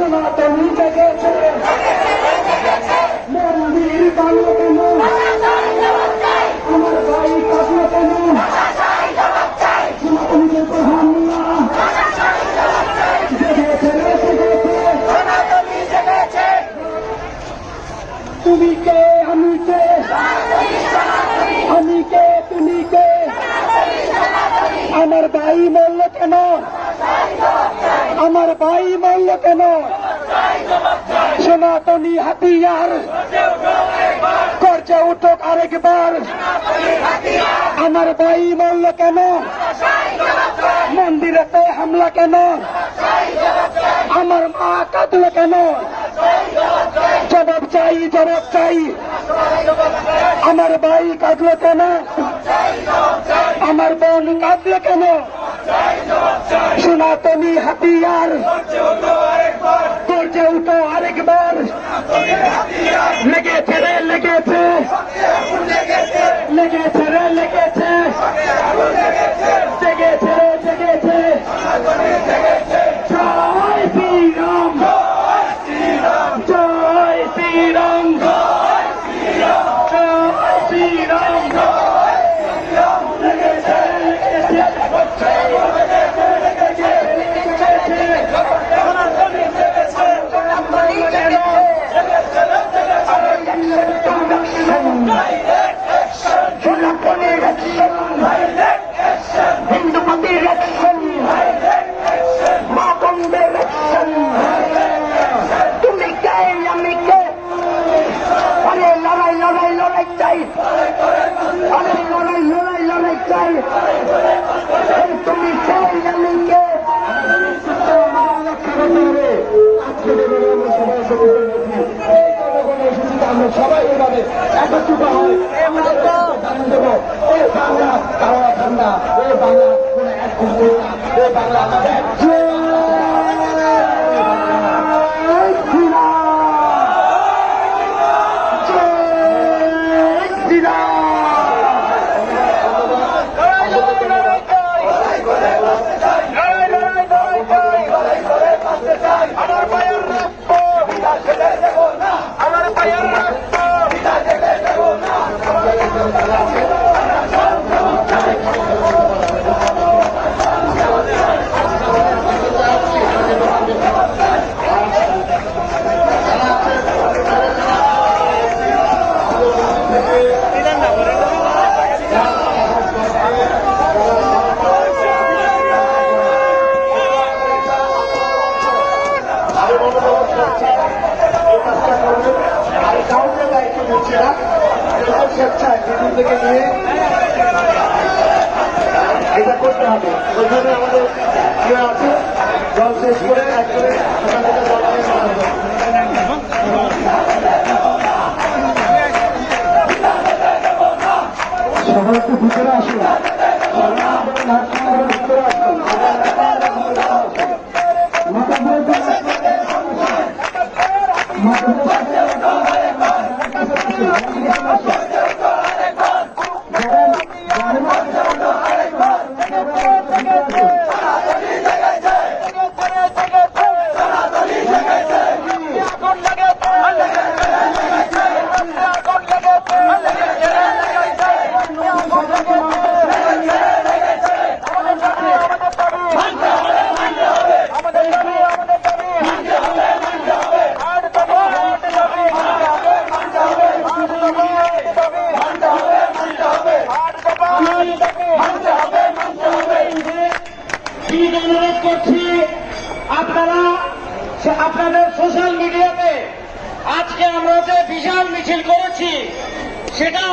সনাতনী জেগেছে, মন্দির বাংলো কেন, আমার ভাই কাটলো কেন, সনাতনীদের প্রধান জেগেছে, তুমি কে আমি কে, আমি কে তুমি কে, আমার ভাই মরল কেন, আমার ভাই মরল কেন, সনাতনী হাতিয়ার করছে উঠুক আরেকবার, আমার ভাই মরল কেন, মন্দিরেতে হামলা কেন, আমার মা কাঁদল কেন, জবাব চাই জবাব চাই, আমার ভাই কাঁদল কেন, আমার বোন কাঁদল কেন, সনাতনী হাতিয়ার করছে উঠো আরেকবার, লেগেছে রে লেগেছে, লেগেছে রে লেগেছে, জেগেছে রে জেগেছে, জয় শ্রীরাম, জয় শ্রীরাম, জয় শ্রীরাম, লেগেছে হিন্দুপতির অ্যাকশন, মাতঙ্গের অ্যাকশন, তুমি কে আমি কে, অনেক লড়াই লড়াই লড়াই চাই, অনেক লড়াই লড়াই লড়াই চাই, তুমি কে আমি কে, আমরা সবাই এভাবে একত্রিত হয়, দেবো এ বাংলা তারা ঠান্ডা, এ বাংলা কোন এক এ বাংলা আমাদের কাউকে দায়িত্ব দিচ্ছে না, স্বেচ্ছায় বিভিন্ন থেকে নিয়ে এটা করতে হবে। ওইখানে আমাদের কে আছে জল শেষ করে একবারে ওখান থেকে জল নিয়ে সবাই একটু ভিতরে আসুন, ভিতরে আসুন, অনুরোধ করছি আপনারা আপনাদের সোশ্যাল মিডিয়াতে আজকে আমরা যে বিশাল মিছিল করেছি সেটা